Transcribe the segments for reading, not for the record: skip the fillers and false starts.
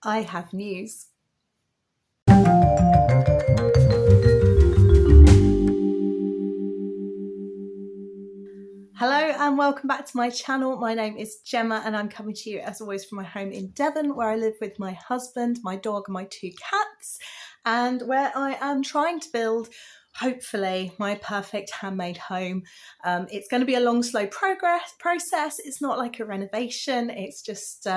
I have news. Hello and welcome back to my channel. My name is Gemma and I'm coming to you as always from my home in Devon, where I live with my husband, my dog and my 2 cats, and where I am trying to build, hopefully, my perfect handmade home. It's going to be a long, slow process. It's not like a renovation. It's just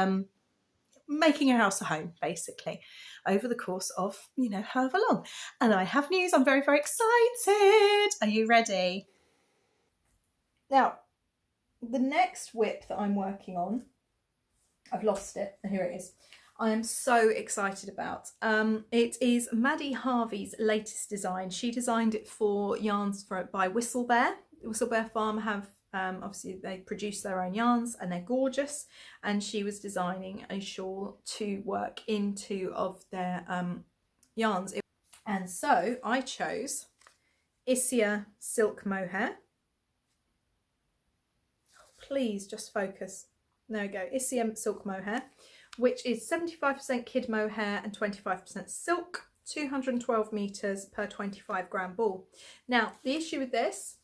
making a house a home, basically, over the course of, however long. And I have news. I'm very, very excited. Are you ready? Now, the next whip that I'm working on, I've lost it, and here it is. I am so excited about. It is Maddie Harvey's latest design. She designed it for yarns by Whistlebear. Whistlebear Farm have, obviously they produce their own yarns and they're gorgeous. And she was designing a shawl to work into of their yarns. And so I chose Isia silk mohair. Please just focus. There we go. Isia silk mohair, which is 75% kid mohair and 25% silk, 212 meters per 25 gram ball. Now, the issue with this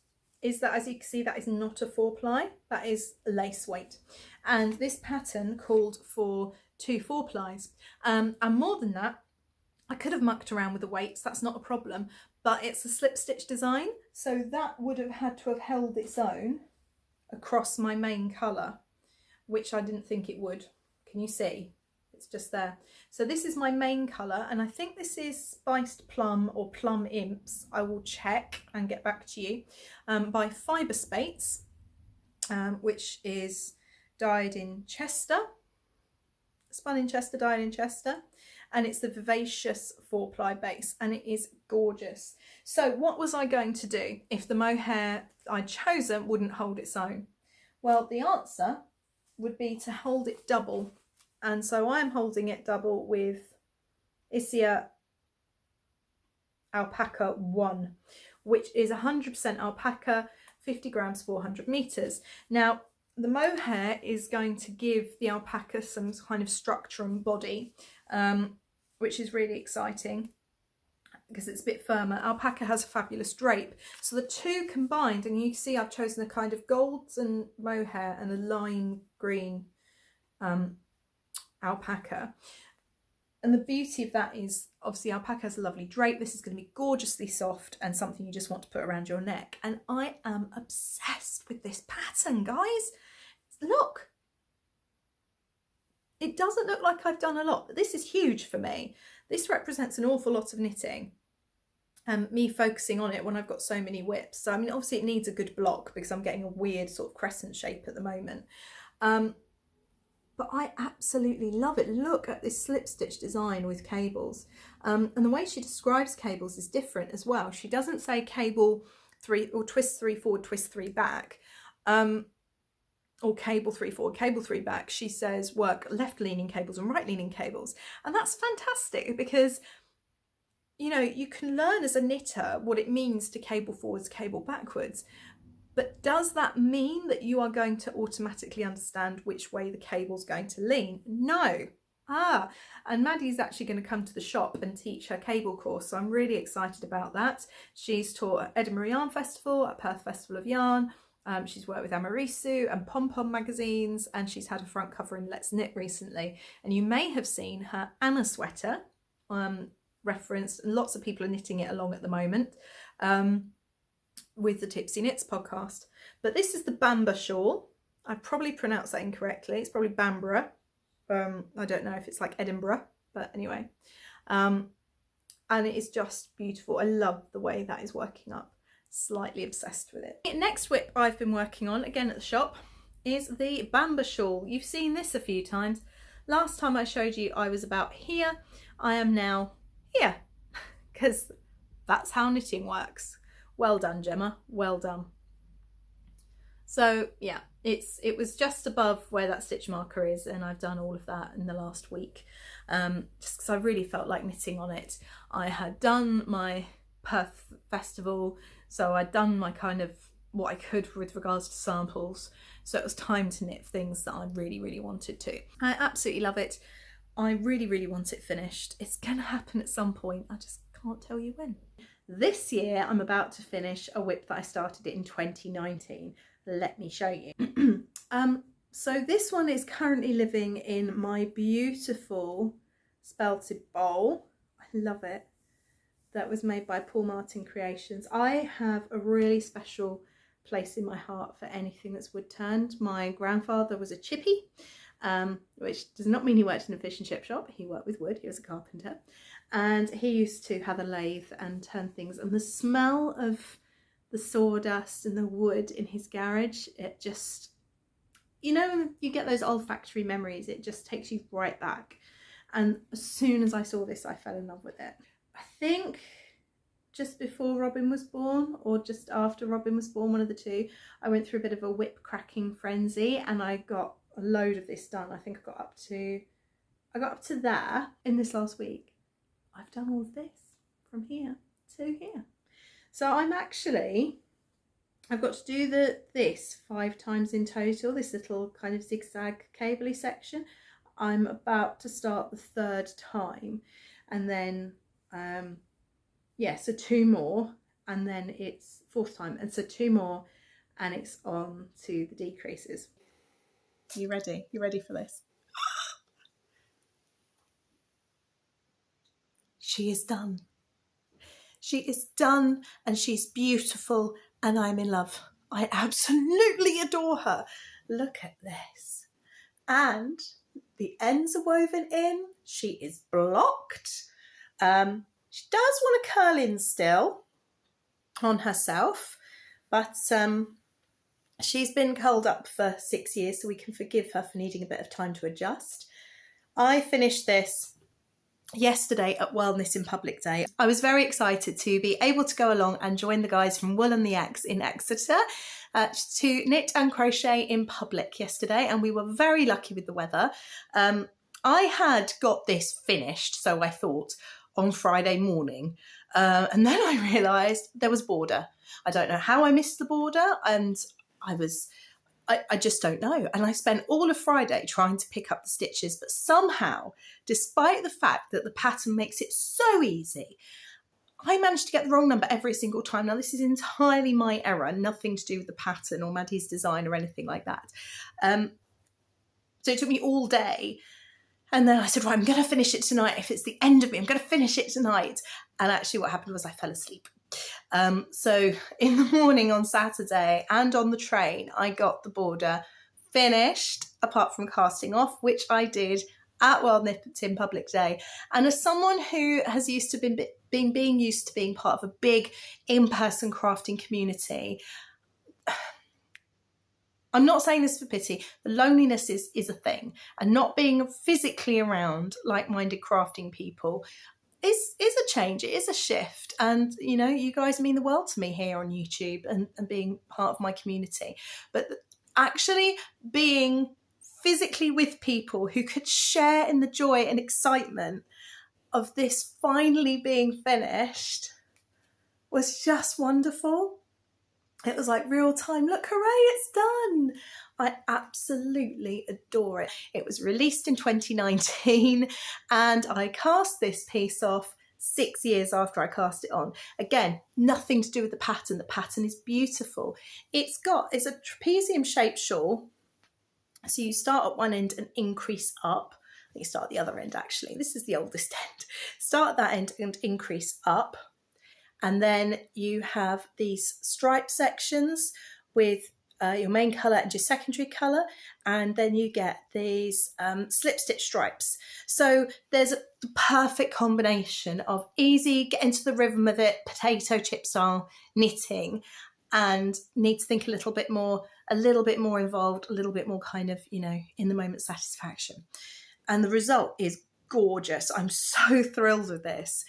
is that, as you can see, that is not a 4-ply, that is lace weight. And this pattern called for 2 4-plies. And more than that, I could have mucked around with the weights, that's not a problem, but it's a slip stitch design. So that would have had to have held its own across my main colour, which I didn't think it would. Can you see? It's just there. So this is my main colour, and I think this is Spiced Plum or Plum Imps. I will check and get back to you. By Fibre Spates, which is dyed in Chester, spun in Chester, dyed in Chester, and it's the Vivacious 4-ply base, and it is gorgeous. So what was I going to do if the mohair I'd chosen wouldn't hold its own? Well, the answer would be to hold it double, and so I'm holding it double with Isia Alpaca 1, which is 100% alpaca, 50 grams, 400 meters. Now, the mohair is going to give the alpaca some kind of structure and body, which is really exciting because it's a bit firmer. Alpaca has a fabulous drape. So the two combined, and you see I've chosen a kind of golds and mohair and a lime green alpaca. And the beauty of that is, obviously, alpaca has a lovely drape. This is going to be gorgeously soft and something you just want to put around your neck. And I am obsessed with this pattern, guys. Look. It doesn't look like I've done a lot, but this is huge for me. This represents an awful lot of knitting and me focusing on it when I've got so many whips. So, I mean, obviously it needs a good block because I'm getting a weird sort of crescent shape at the moment. But I absolutely love it. Look at this slip stitch design with cables. And the way she describes cables is different as well. She doesn't say cable 3 or twist 3 forward, twist 3 back. Or cable 3 forward, cable 3 back. She says work left leaning cables and right leaning cables. And that's fantastic because, you know, you can learn as a knitter what it means to cable forwards, cable backwards. But does that mean that you are going to automatically understand which way the cable's going to lean? No. And Maddie's actually going to come to the shop and teach her cable course. So I'm really excited about that. She's taught at Edinburgh Yarn Festival, at Perth Festival of Yarn. She's worked with Amarisu and Pom Pom magazines, and she's had a front cover in Let's Knit recently. And you may have seen her Anna sweater referenced. Lots of people are knitting it along at the moment with the Tipsy Knits podcast. But this is the Bambber shawl. I probably pronounced that incorrectly. It's probably Bambera. I don't know if it's like Edinburgh, but anyway. And it is just beautiful. I love the way that is working up. Slightly obsessed with it. The next whip I've been working on, again at the shop, is the Bambber shawl. You've seen this a few times. Last time I showed you I was about here. I am now here because that's how knitting works. Well done, Gemma, well done. So yeah, it was just above where that stitch marker is, and I've done all of that in the last week just because I really felt like knitting on it. I had done my Perth festival, so I'd done my kind of what I could with regards to samples, so it was time to knit things that I really wanted to. I absolutely love it. I really, really want it finished. It's going to happen at some point. I just can't tell you when. This year, I'm about to finish a whip that I started in 2019. Let me show you. So this one is currently living in my beautiful spelted bowl. I love it. That was made by Paul Martin Creations. I have a really special place in my heart for anything that's wood turned. My grandfather was a chippy, which does not mean he worked in a fish and chip shop. He worked with wood. He was a carpenter, and he used to have a lathe and turn things, and the smell of the sawdust and the wood in his garage, it just, you know, you get those olfactory memories. It just takes you right back. And as soon as I saw this, I fell in love with it. I think just before Robin was born, or just after Robin was born, one of the two, I went through a bit of a whip cracking frenzy, and I got a load of this done. I think I got up to there in this last week. I've done all of this from here to here. So I've got to do this 5 times in total, this little kind of zigzag cabley section. I'm about to start the 3rd time, and then so 2 more, and then it's 4th time, and so 2 more, and it's on to the decreases. You ready? You ready for this? She is done. She is done, and she's beautiful, and I'm in love. I absolutely adore her. Look at this. And the ends are woven in. She is blocked. She does want to curl in still on herself, but she's been curled up for 6 years, so we can forgive her for needing a bit of time to adjust. I finished this yesterday at Wellness in Public Day. I was very excited to be able to go along and join the guys from Wool and the X in Exeter to knit and crochet in public yesterday, and we were very lucky with the weather. I had got this finished, so I thought, on Friday morning, and then I realised there was border. I don't know how I missed the border, and I just don't know. And I spent all of Friday trying to pick up the stitches, but somehow, despite the fact that the pattern makes it so easy, I managed to get the wrong number every single time. Now, this is entirely my error, nothing to do with the pattern or Maddie's design or anything like that. So it took me all day. And then I said, right, I'm going to finish it tonight. If it's the end of me, I'm going to finish it tonight. And actually what happened was I fell asleep. So in the morning on Saturday and on the train, I got the border finished, apart from casting off, which I did at Wellness in Public Day. And as someone who has used to being used to being part of a big in-person crafting community, I'm not saying this for pity, the loneliness is a thing, and not being physically around like-minded crafting people is a change, it is a shift. And, you know, you guys mean the world to me here on YouTube and being part of my community. But actually being physically with people who could share in the joy and excitement of this finally being finished was just wonderful. It was like real time, look, hooray, it's done. I absolutely adore it. It was released in 2019 and I cast this piece off 6 years after I cast it on. Again, nothing to do with the pattern. The pattern is beautiful. It's a trapezium shaped shawl. So you start at one end and increase up. You start at the other end actually. This is the oldest end. Start at that end and increase up. And then you have these stripe sections with your main colour and your secondary colour. And then you get these slip stitch stripes. So there's the perfect combination of easy, get into the rhythm of it, potato chip style knitting, and need to think a little bit more involved, a little bit more kind of, you know, in the moment satisfaction. And the result is gorgeous. I'm so thrilled with this.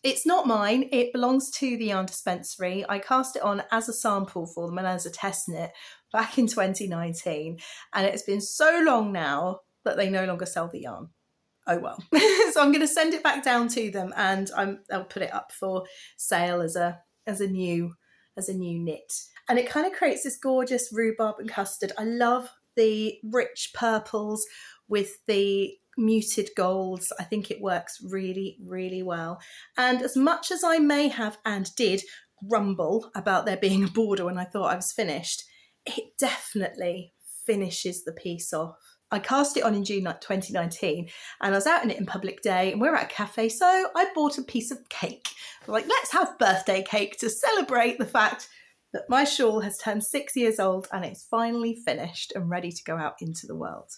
It's not mine, it belongs to the Yarn Dispensary. I cast it on as a sample for them and as a test knit back in 2019. And it's been so long now that they no longer sell the yarn. Oh well. So I'm going to send it back down to them and I'll put it up for sale as a new knit. And it kind of creates this gorgeous rhubarb and custard. I love the rich purples with the muted golds. I think it works really, really well. And as much as I may have and did grumble about there being a border when I thought I was finished, it definitely finishes the piece off. I cast it on in June 2019 and I was out in it in public day and we were at a cafe, so I bought a piece of cake. I'm like, let's have birthday cake to celebrate the fact that my shawl has turned 6 years old and it's finally finished and ready to go out into the world.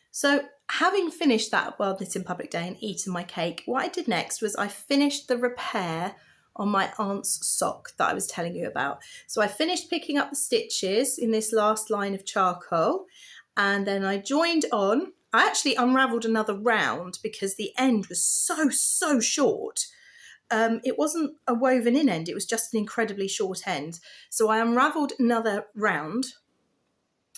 So having finished that Wild Knit in Public Day and eaten my cake, what I did next was I finished the repair on my aunt's sock that I was telling you about. So I finished picking up the stitches in this last line of charcoal, and then I joined on. I actually unravelled another round because the end was so short. It wasn't a woven in end, it was just an incredibly short end. So I unravelled another round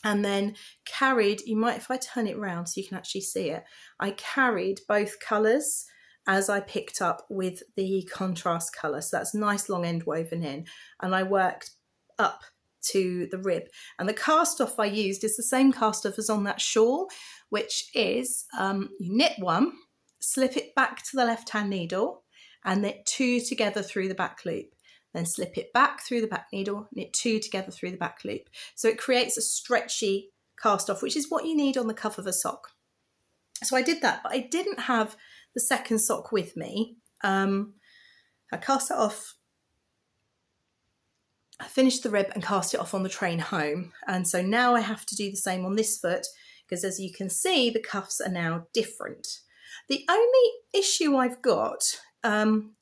and then carried, you might, if I turn it round so you can actually see it, I carried both colours as I picked up with the contrast colour. So that's nice long end woven in, and I worked up to the rib. And the cast off I used is the same cast off as on that shawl, which is you knit one, slip it back to the left hand needle and knit 2 together through the back loop, then slip it back through the back needle, knit 2 together through the back loop. So it creates a stretchy cast off, which is what you need on the cuff of a sock. So I did that, but I didn't have the second sock with me. I cast it off. I finished the rib and cast it off on the train home. And so now I have to do the same on this foot because, as you can see, the cuffs are now different. The only issue I've got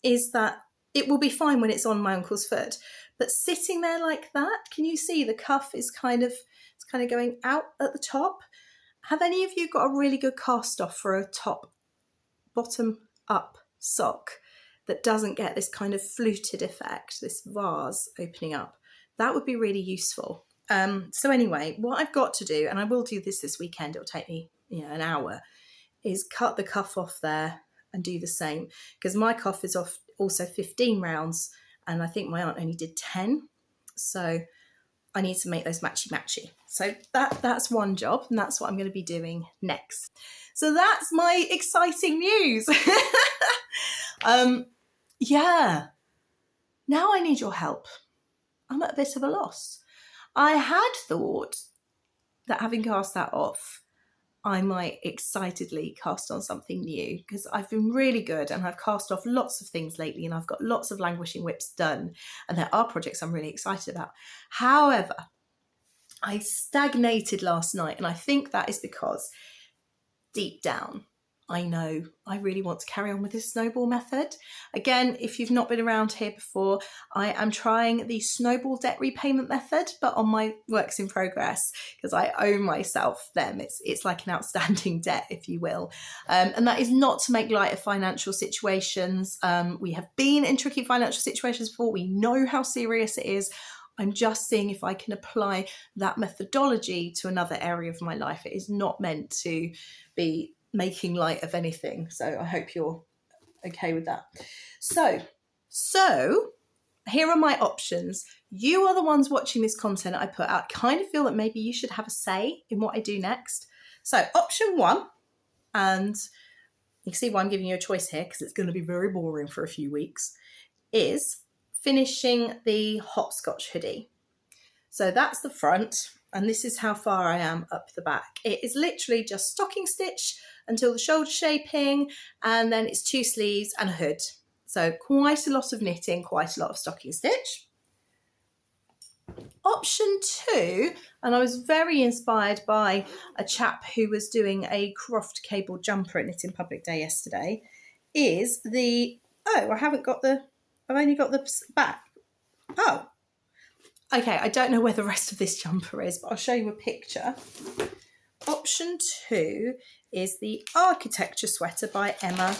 is that it will be fine when it's on my uncle's foot, but sitting there like that, can you see the cuff is kind of going out at the top? Have any of you got a really good cast off for a top bottom up sock that doesn't get this kind of fluted effect, this vase opening up? That would be really useful. So anyway, what I've got to do, and I will do this weekend, it'll take me an hour, is cut the cuff off there and do the same, because my cuff is off also 15 rounds and I think my aunt only did 10. So I need to make those matchy. So that's one job, and that's what I'm going to be doing next. So that's my exciting news. Yeah. Now I need your help. I'm at a bit of a loss. I had thought that having cast that off, I might excitedly cast on something new, because I've been really good and I've cast off lots of things lately and I've got lots of languishing whips done and there are projects I'm really excited about. However, I stagnated last night, and I think that is because deep down I know I really want to carry on with this snowball method. Again, if you've not been around here before, I am trying the snowball debt repayment method, but on my works in progress, because I owe myself them. It's like an outstanding debt, if you will. And that is not to make light of financial situations. We have been in tricky financial situations before. We know how serious it is. I'm just seeing if I can apply that methodology to another area of my life. It is not meant to be making light of anything. So I hope you're okay with that. So here are my options. You are the ones watching this content I put out. I kind of feel that maybe you should have a say in what I do next. So option 1, and you can see why I'm giving you a choice here, because it's going to be very boring for a few weeks, is finishing the hopscotch hoodie. So that's the front, and this is how far I am up the back. It is literally just stocking stitch until the shoulder shaping, and then it's 2 sleeves and a hood. So quite a lot of knitting, quite a lot of stocking stitch. Option 2, and I was very inspired by a chap who was doing a croft cable jumper at Knit in Public Day yesterday, is the, I've only got the back. Oh, okay, I don't know where the rest of this jumper is, but I'll show you a picture. Option 2 is the architecture sweater by Emma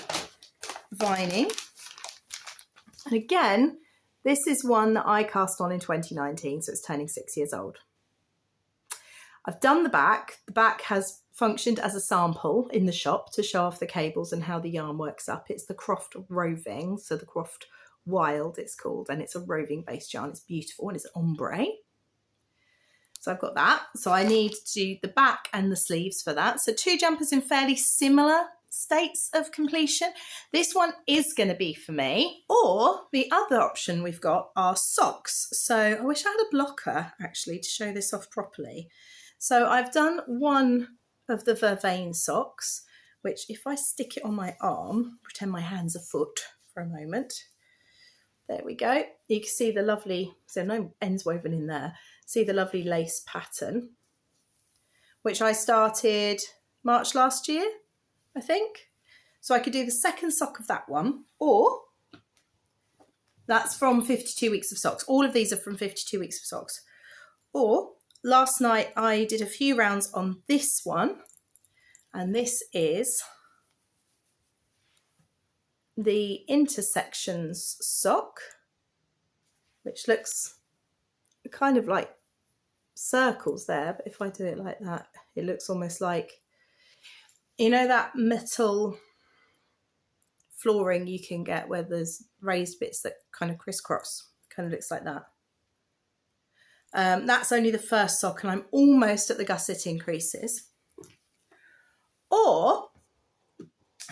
Vining. And again, this is one that I cast on in 2019, so it's turning 6 years old. I've done the back. The back has functioned as a sample in the shop to show off the cables and how the yarn works up. It's the Croft Roving, so the Croft Wild it's called, and it's a roving based yarn. It's beautiful and it's ombre. So I've got that. So I need to do the back and the sleeves for that. So 2 jumpers in fairly similar states of completion. This one is going to be for me. Or the other option we've got are socks. So I wish I had a blocker actually to show this off properly. So I've done one of the vervain socks, which if I stick it on my arm, pretend my hand's a foot for a moment. There we go. You can see the lovely, so no ends woven in there. See the lovely lace pattern, which I started March last year, I think. So I could do the second sock of that one, or that's from 52 weeks of socks. All of these are from 52 weeks of socks. Or last night I did a few rounds on this one, and this is the intersections sock, which looks kind of like circles there, but if I do it like that, it looks almost like, you know, that metal flooring you can get where there's raised bits that kind of crisscross. Kind of looks like that. That's only the first sock, and I'm almost at the gusset increases. Or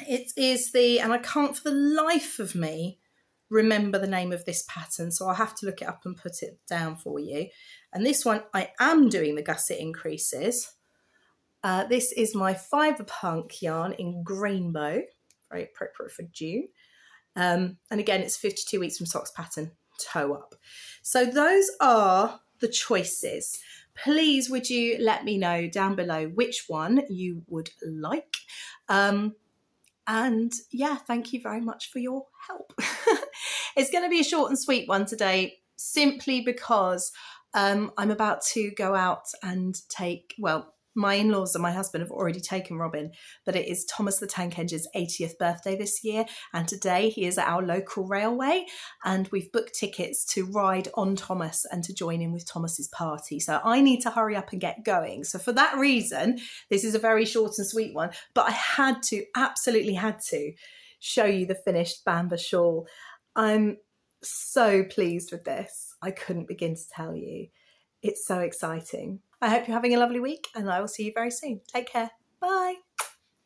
it is the, and I can't for the life of me remember the name of this pattern, so I'll have to look it up and put it down for you. And this one I am doing the gusset increases. This is my Fibre Punk yarn in Grainbow, very appropriate for June. And again, it's 52 weeks from socks pattern, toe up. So those are the choices. Please would you let me know down below which one you would like. And yeah, thank you very much for your help. It's going to be a short and sweet one today, simply because I'm about to go out and take, well, my in-laws and my husband have already taken Robin, but it is Thomas the Tank Engine's 80th birthday this year. And today he is at our local railway, and we've booked tickets to ride on Thomas and to join in with Thomas's party. So I need to hurry up and get going. So for that reason, this is a very short and sweet one, but I had to, absolutely had to show you the finished Bambber shawl. I'm so pleased with this. I couldn't begin to tell you. It's so exciting. I hope you're having a lovely week, and I will see you very soon. Take care. Bye.